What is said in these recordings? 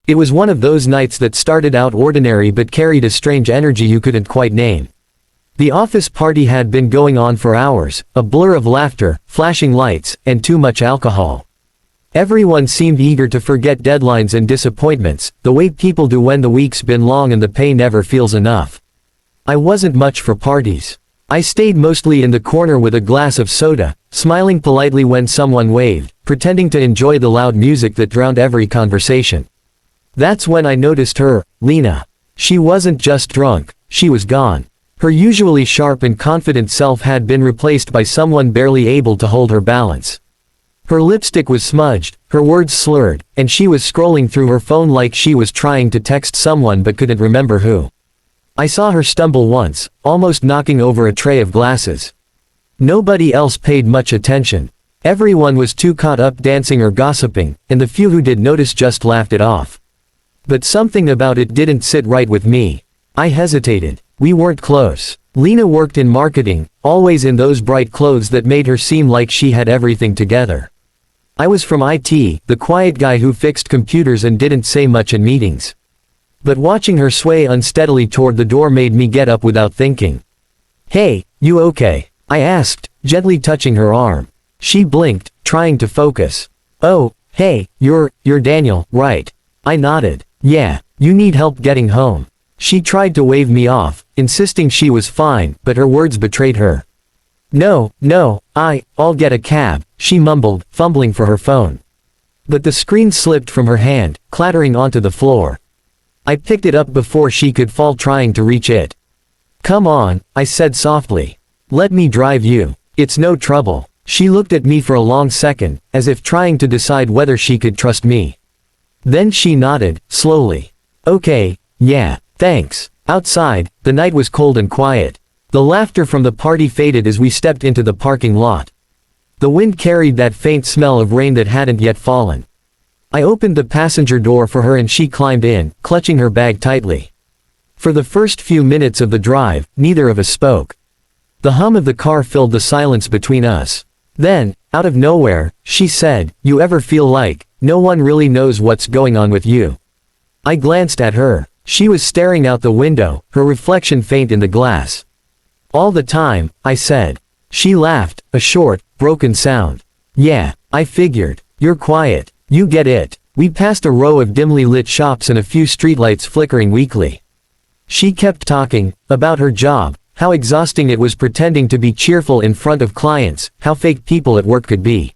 It was one of those nights that started out ordinary but carried a strange energy you couldn't quite name. The office party had been going on for hours, a blur of laughter, flashing lights, and too much alcohol. Everyone seemed eager to forget deadlines and disappointments, the way people do when the week's been long and the pay never feels enough. I wasn't much for parties. I stayed mostly in the corner with a glass of soda, smiling politely when someone waved, pretending to enjoy the loud music that drowned every conversation. That's when I noticed her, Lena. She wasn't just drunk, she was gone. Her usually sharp and confident self had been replaced by someone barely able to hold her balance. Her lipstick was smudged, her words slurred, and she was scrolling through her phone like she was trying to text someone but couldn't remember who. I saw her stumble once, almost knocking over a tray of glasses. Nobody else paid much attention. Everyone was too caught up dancing or gossiping, and the few who did notice just laughed it off. But something about it didn't sit right with me. I hesitated. We weren't close. Lena worked in marketing, always in those bright clothes that made her seem like she had everything together. I was from IT, the quiet guy who fixed computers and didn't say much in meetings. But watching her sway unsteadily toward the door made me get up without thinking. "Hey, you okay?" I asked, gently touching her arm. She blinked, trying to focus. "Oh, hey, you're Daniel, right?" I nodded. "Yeah, you need help getting home." She tried to wave me off, insisting she was fine, but her words betrayed her. No, I'll get a cab," she mumbled, fumbling for her phone. But the screen slipped from her hand, clattering onto the floor. I picked it up before she could fall trying to reach it. "Come on," I said softly. "Let me drive you. It's no trouble." She looked at me for a long second, as if trying to decide whether she could trust me. Then she nodded, slowly. "Okay, yeah, thanks." Outside, the night was cold and quiet. The laughter from the party faded as we stepped into the parking lot. The wind carried that faint smell of rain that hadn't yet fallen. I opened the passenger door for her and she climbed in, clutching her bag tightly. For the first few minutes of the drive, neither of us spoke. The hum of the car filled the silence between us. Then, out of nowhere, she said, "You ever feel like no one really knows what's going on with you?" I glanced at her. She was staring out the window, her reflection faint in the glass. "All the time," I said. She laughed, a short, broken sound. "Yeah, I figured. You're quiet. You get it." We passed a row of dimly lit shops and a few streetlights flickering weakly. She kept talking, about her job, how exhausting it was pretending to be cheerful in front of clients, how fake people at work could be.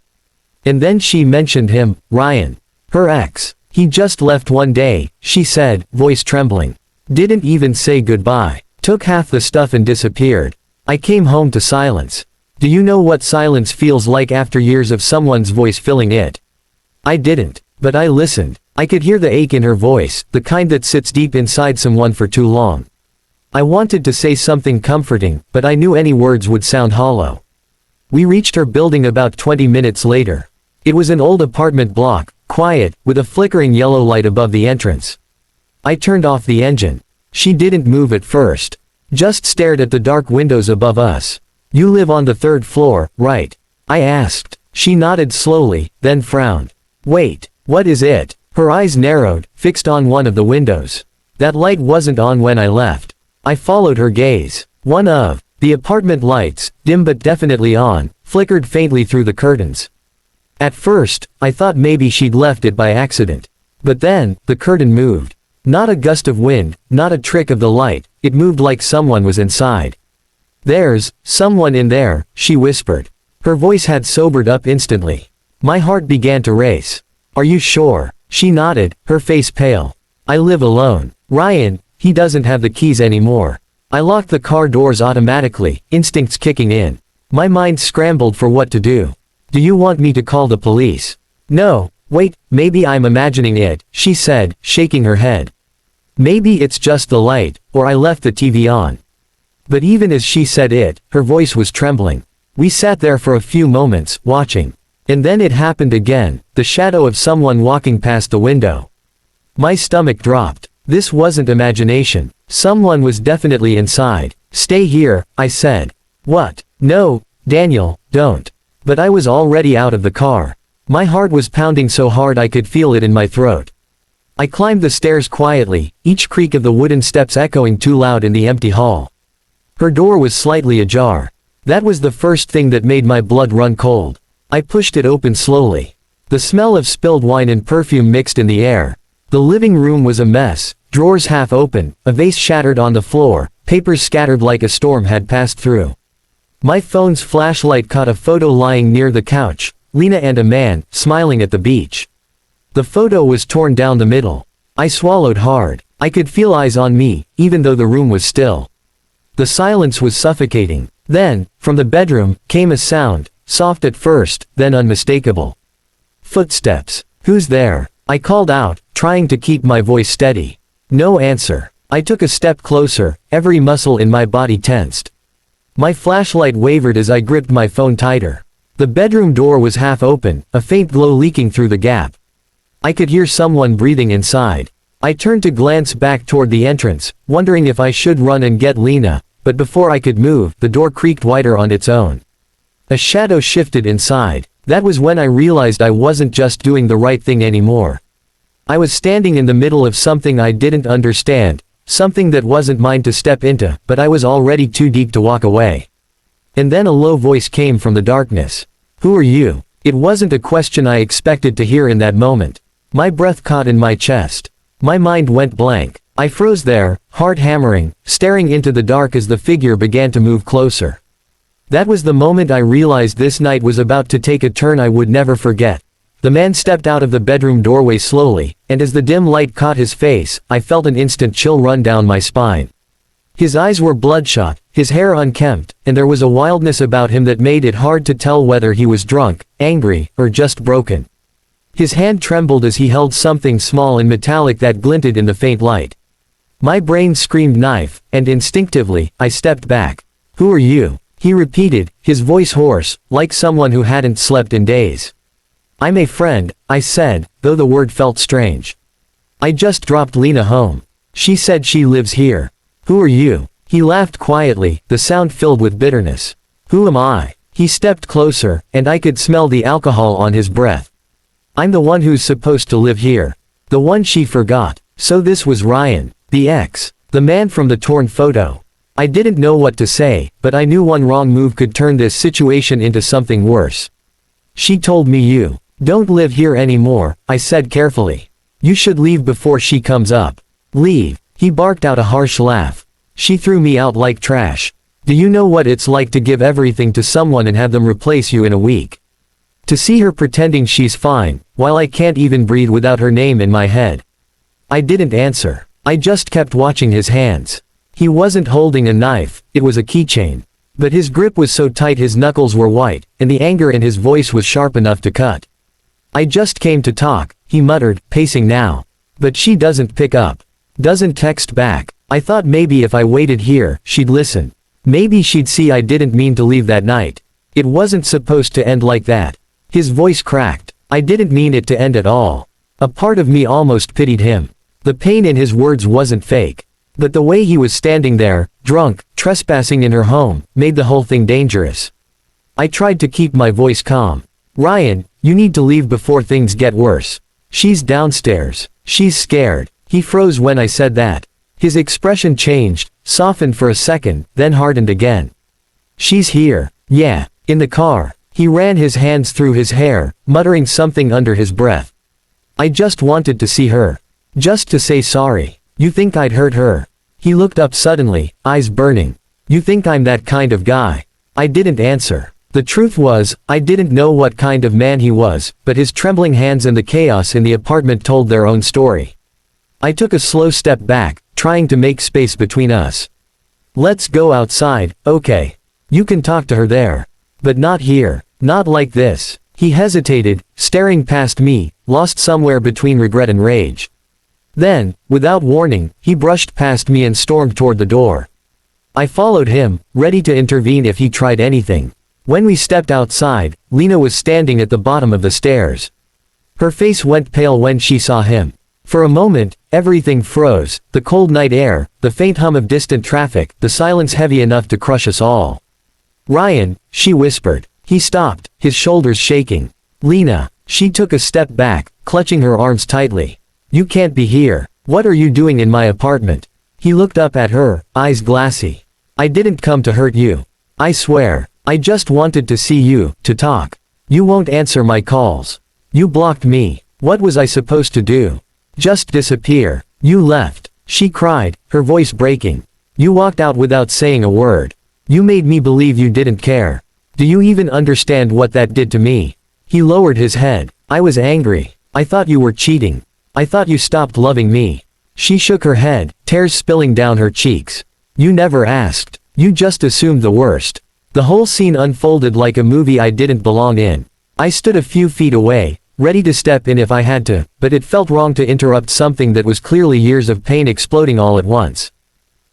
And then she mentioned him, Ryan. Her ex. "He just left one day," she said, voice trembling. "Didn't even say goodbye. Took half the stuff and disappeared." I came home to silence. Do you know what silence feels like after years of someone's voice filling it? I didn't, but I listened. I could hear the ache in her voice, the kind that sits deep inside someone for too long. I wanted to say something comforting, but I knew any words would sound hollow. We reached her building about 20 minutes later. It was an old apartment block, quiet, with a flickering yellow light above the entrance. I turned off the engine. She didn't move at first. Just stared at the dark windows above us. "You live on the third floor, right?" I asked. She nodded slowly, then frowned. "Wait, what is it?" Her eyes narrowed, fixed on one of the windows. That light wasn't on when I left. I followed her gaze. One of the apartment lights, dim but definitely on, flickered faintly through the curtains. At first, I thought maybe she'd left it by accident. But then, the curtain moved. Not a gust of wind, not a trick of the light, it moved like someone was inside. "There's someone in there," she whispered. Her voice had sobered up instantly. My heart began to race. "Are you sure?" She nodded, her face pale. "I live alone. Ryan, he doesn't have the keys anymore." I locked the car doors automatically, instincts kicking in. My mind scrambled for what to do. "Do you want me to call the police?" "No, wait, maybe I'm imagining it," she said, shaking her head. "Maybe it's just the light, or I left the TV on." But even as she said it, her voice was trembling. We sat there for a few moments, watching. And then it happened again, the shadow of someone walking past the window. My stomach dropped. This wasn't imagination. Someone was definitely inside. "Stay here," I said. "What?" "No, Daniel, don't." But I was already out of the car. My heart was pounding so hard I could feel it in my throat. I climbed the stairs quietly, each creak of the wooden steps echoing too loud in the empty hall. Her door was slightly ajar. That was the first thing that made my blood run cold. I pushed it open slowly. The smell of spilled wine and perfume mixed in the air. The living room was a mess, drawers half open, a vase shattered on the floor, papers scattered like a storm had passed through. My phone's flashlight caught a photo lying near the couch, Lena and a man, smiling at the beach. The photo was torn down the middle. I swallowed hard. I could feel eyes on me, even though the room was still. The silence was suffocating. Then, from the bedroom, came a sound, soft at first, then unmistakable. Footsteps. Who's there? I called out, trying to keep my voice steady. No answer. I took a step closer, every muscle in my body tensed. My flashlight wavered as I gripped my phone tighter. The bedroom door was half open, a faint glow leaking through the gap. I could hear someone breathing inside. I turned to glance back toward the entrance, wondering if I should run and get Lena, but before I could move, the door creaked wider on its own. A shadow shifted inside. That was when I realized I wasn't just doing the right thing anymore. I was standing in the middle of something I didn't understand, something that wasn't mine to step into, but I was already too deep to walk away. And then a low voice came from the darkness. Who are you? It wasn't a question I expected to hear in that moment. My breath caught in my chest. My mind went blank. I froze there, heart hammering, staring into the dark as the figure began to move closer. That was the moment I realized this night was about to take a turn I would never forget. The man stepped out of the bedroom doorway slowly, and as the dim light caught his face, I felt an instant chill run down my spine. His eyes were bloodshot, his hair unkempt, and there was a wildness about him that made it hard to tell whether he was drunk, angry, or just broken. His hand trembled as he held something small and metallic that glinted in the faint light. My brain screamed knife, and instinctively, I stepped back. Who are you? He repeated, his voice hoarse, like someone who hadn't slept in days. I'm a friend, I said, though the word felt strange. I just dropped Lena home. She said she lives here. Who are you? He laughed quietly, the sound filled with bitterness. Who am I? He stepped closer, and I could smell the alcohol on his breath. I'm the one who's supposed to live here. The one she forgot. So this was Ryan, the ex, the man from the torn photo. I didn't know what to say, but I knew one wrong move could turn this situation into something worse. She told me you don't live here anymore, I said carefully. You should leave before she comes up. Leave. He barked out a harsh laugh. She threw me out like trash. Do you know what it's like to give everything to someone and have them replace you in a week? To see her pretending she's fine, while I can't even breathe without her name in my head. I didn't answer. I just kept watching his hands. He wasn't holding a knife, it was a keychain. But his grip was so tight his knuckles were white, and the anger in his voice was sharp enough to cut. I just came to talk, he muttered, pacing now. But she doesn't pick up. Doesn't text back. I thought maybe if I waited here, she'd listen. Maybe she'd see I didn't mean to leave that night. It wasn't supposed to end like that. His voice cracked. I didn't mean it to end at all. A part of me almost pitied him. The pain in his words wasn't fake. But the way he was standing there, drunk, trespassing in her home, made the whole thing dangerous. I tried to keep my voice calm. Ryan, you need to leave before things get worse. She's downstairs. She's scared. He froze when I said that. His expression changed, softened for a second, then hardened again. She's here. Yeah, in the car. He ran his hands through his hair, muttering something under his breath. I just wanted to see her. Just to say sorry. You think I'd hurt her? He looked up suddenly, eyes burning. You think I'm that kind of guy? I didn't answer. The truth was, I didn't know what kind of man he was, but his trembling hands and the chaos in the apartment told their own story. I took a slow step back, trying to make space between us. Let's go outside, okay? You can talk to her there. But not here, not like this. He hesitated, staring past me, lost somewhere between regret and rage. Then, without warning, he brushed past me and stormed toward the door. I followed him, ready to intervene if he tried anything. When we stepped outside, Lena was standing at the bottom of the stairs. Her face went pale when she saw him. For a moment, everything froze, the cold night air, the faint hum of distant traffic, the silence heavy enough to crush us all. Ryan, she whispered. He stopped, his shoulders shaking. Lena, she took a step back, clutching her arms tightly. You can't be here. What are you doing in my apartment? He looked up at her, eyes glassy. I didn't come to hurt you. I swear. I just wanted to see you, to talk. You won't answer my calls. You blocked me. What was I supposed to do? Just disappear. You left. She cried, her voice breaking. You walked out without saying a word. You made me believe you didn't care. Do you even understand what that did to me? He lowered his head. I was angry. I thought you were cheating. I thought you stopped loving me. She shook her head, tears spilling down her cheeks. You never asked. You just assumed the worst. The whole scene unfolded like a movie I didn't belong in. I stood a few feet away, ready to step in if I had to, but it felt wrong to interrupt something that was clearly years of pain exploding all at once.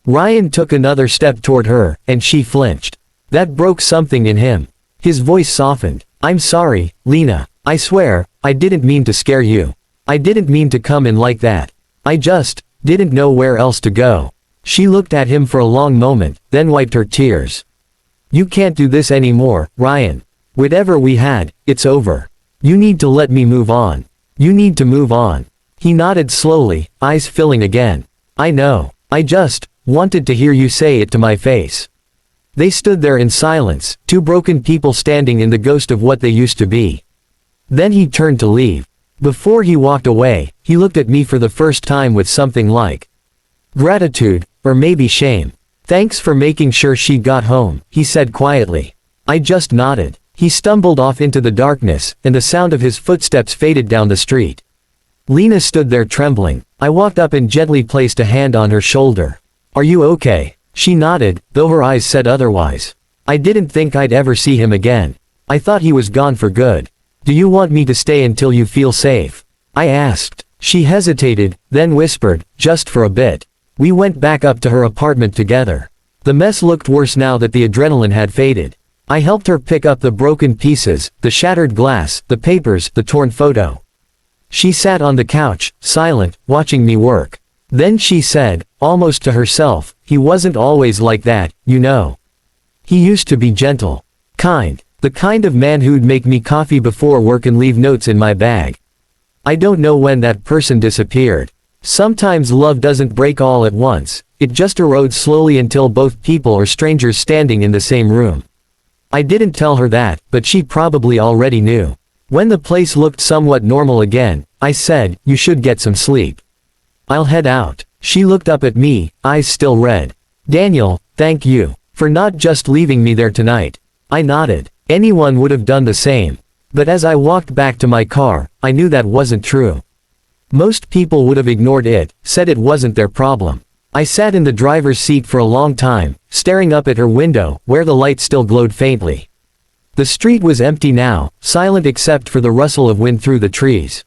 Ryan took another step toward her, and she flinched. That broke something in him. His voice softened. I'm sorry, Lena. I swear, I didn't mean to scare you. I didn't mean to come in like that. I just didn't know where else to go. She looked at him for a long moment, then wiped her tears. You can't do this anymore, Ryan. Whatever we had, it's over. You need to let me move on. You need to move on. He nodded slowly, eyes filling again. I know. I just wanted to hear you say it to my face. They stood there in silence, two broken people standing in the ghost of what they used to be. Then he turned to leave. Before he walked away, he looked at me for the first time with something like gratitude, or maybe shame. Thanks for making sure she got home, he said quietly. I just nodded. He stumbled off into the darkness, and the sound of his footsteps faded down the street. Lena stood there trembling. I walked up and gently placed a hand on her shoulder. Are you okay? She nodded, though her eyes said otherwise. I didn't think I'd ever see him again. I thought he was gone for good. Do you want me to stay until you feel safe? I asked. She hesitated, then whispered, just for a bit. We went back up to her apartment together. The mess looked worse now that the adrenaline had faded. I helped her pick up the broken pieces, the shattered glass, the papers, the torn photo. She sat on the couch, silent, watching me work. Then she said, almost to herself, he wasn't always like that, you know. He used to be gentle. Kind. The kind of man who'd make me coffee before work and leave notes in my bag. I don't know when that person disappeared. Sometimes love doesn't break all at once, it just erodes slowly until both people are strangers standing in the same room. I didn't tell her that, but she probably already knew. When the place looked somewhat normal again, I said, you should get some sleep. I'll head out. She looked up at me, eyes still red. Daniel, thank you, for not just leaving me there tonight. I nodded. Anyone would have done the same. But as I walked back to my car, I knew that wasn't true. Most people would have ignored it, said it wasn't their problem. I sat in the driver's seat for a long time, staring up at her window, where the light still glowed faintly. The street was empty now, silent except for the rustle of wind through the trees.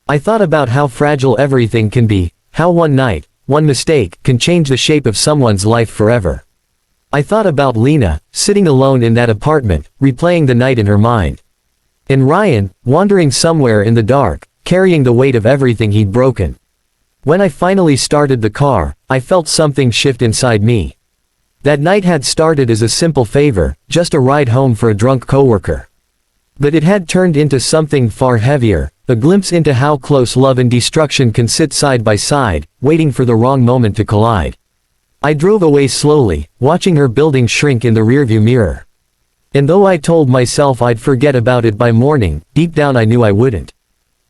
I thought about how fragile everything can be, how one night, one mistake, can change the shape of someone's life forever. I thought about Lena, sitting alone in that apartment, replaying the night in her mind. And Ryan, wandering somewhere in the dark, carrying the weight of everything he'd broken. When I finally started the car, I felt something shift inside me. That night had started as a simple favor, just a ride home for a drunk coworker. But it had turned into something far heavier, a glimpse into how close love and destruction can sit side by side, waiting for the wrong moment to collide. I drove away slowly, watching her building shrink in the rearview mirror. And though I told myself I'd forget about it by morning, deep down I knew I wouldn't.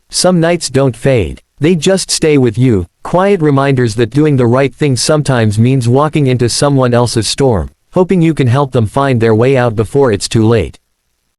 Some nights don't fade. They just stay with you, quiet reminders that doing the right thing sometimes means walking into someone else's storm, hoping you can help them find their way out before it's too late.